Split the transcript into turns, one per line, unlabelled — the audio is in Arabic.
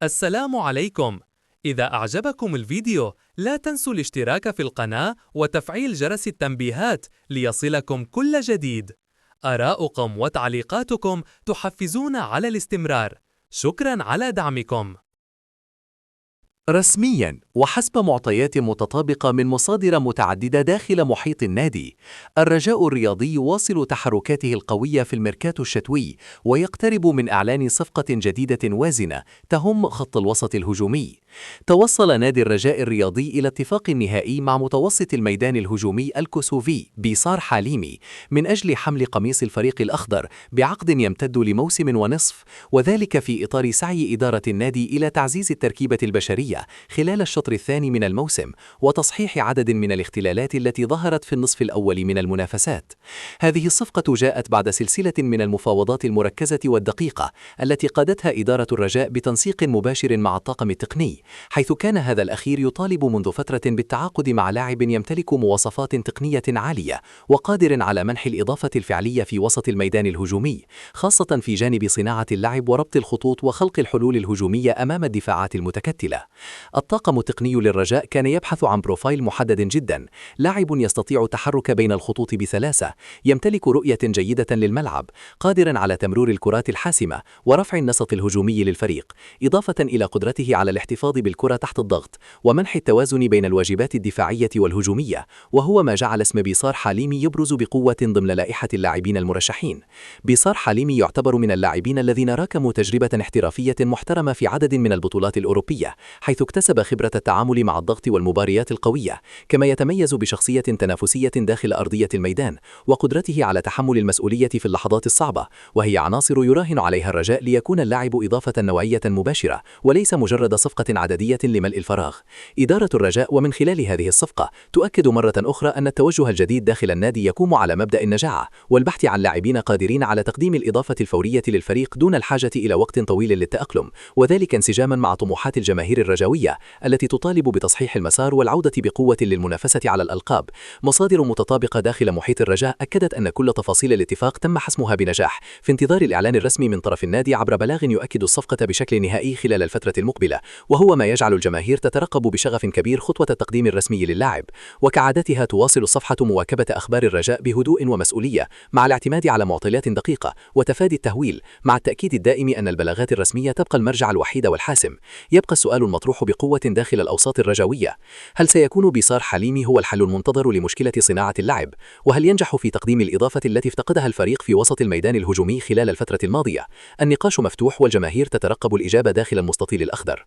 السلام عليكم. إذا أعجبكم الفيديو لا تنسوا الاشتراك في القناة وتفعيل جرس التنبيهات ليصلكم كل جديد. آراؤكم وتعليقاتكم تحفزونا على الاستمرار. شكراً على دعمكم.
رسمياً وحسب معطيات متطابقة من مصادر متعددة داخل محيط النادي، الرجاء الرياضي يواصل تحركاته القوية في الميركاتو الشتوي ويقترب من إعلان صفقة جديدة وازنة تهم خط الوسط الهجومي. توصل نادي الرجاء الرياضي إلى اتفاق نهائي مع متوسط الميدان الهجومي الكوسوفي بيصار حليمي من أجل حمل قميص الفريق الأخضر بعقد يمتد لموسم ونصف، وذلك في إطار سعي إدارة النادي إلى تعزيز التركيبة البشرية خلال الشطر الثاني من الموسم وتصحيح عدد من الاختلالات التي ظهرت في النصف الأول من المنافسات. هذه الصفقة جاءت بعد سلسلة من المفاوضات المركزة والدقيقة التي قادتها إدارة الرجاء بتنسيق مباشر مع الطاقم التقني، حيث كان هذا الأخير يطالب منذ فترة بالتعاقد مع لاعب يمتلك مواصفات تقنية عالية وقادر على منح الإضافة الفعلية في وسط الميدان الهجومي، خاصة في جانب صناعة اللعب وربط الخطوط وخلق الحلول الهجومية أمام الدفاعات المتكتلة. الطاقم التقني للرجاء كان يبحث عن بروفايل محدد جدا، لاعب يستطيع التحرك بين الخطوط بسلاسة، يمتلك رؤية جيدة للملعب، قادر على تمرير الكرات الحاسمة ورفع النسق الهجومي للفريق، إضافة إلى قدرته على الاحتفاظ بالكرة تحت الضغط ومنح التوازن بين الواجبات الدفاعية والهجومية، وهو ما جعل اسم بيصار حليمي يبرز بقوة ضمن لائحة اللاعبين المرشحين. بيصار حليمي يعتبر من اللاعبين الذين راكموا تجربة احترافية محترمة في عدد من البطولات الأوروبية، حيث اكتسب خبرة التعامل مع الضغط والمباريات القوية، كما يتميز بشخصية تنافسية داخل أرضية الميدان وقدرته على تحمل المسؤولية في اللحظات الصعبة، وهي عناصر يراهن عليها الرجاء ليكون اللاعب إضافة نوعية مباشرة وليس مجرد صفقة عددية لملء الفراغ. إدارة الرجاء ومن خلال هذه الصفقة تؤكد مرة أخرى أن التوجه الجديد داخل النادي يقوم على مبدأ النجاعة والبحث عن لاعبين قادرين على تقديم الإضافة الفورية للفريق دون الحاجة إلى وقت طويل للتأقلم، وذلك انسجاما مع طموحات الجماهير الرجاوية التي تطالب بتصحيح المسار والعودة بقوة للمنافسة على الألقاب. مصادر متطابقة داخل محيط الرجاء أكدت أن كل تفاصيل الاتفاق تم حسمها بنجاح في انتظار الإعلان الرسمي من طرف النادي عبر بلاغ يؤكد الصفقة بشكل نهائي خلال الفترة المقبلة، وهو ما يجعل الجماهير تترقب بشغف كبير خطوة التقديم الرسمي للاعب. وكعادتها تواصل الصفحة مواكبة أخبار الرجاء بهدوء ومسؤولية مع الاعتماد على معطيات دقيقة وتفادي التهويل، مع التأكيد الدائم أن البلاغات الرسمية تبقى المرجع الوحيد والحاسم. يبقى السؤال المطروح بقوة داخل الأوساط الرجاوية: هل سيكون بيصار حليمي هو الحل المنتظر لمشكلة صناعة اللعب؟ وهل ينجح في تقديم الإضافة التي افتقدها الفريق في وسط الميدان الهجومي خلال الفترة الماضية؟ النقاش مفتوح والجماهير تترقب الإجابة داخل المستطيل الأخضر.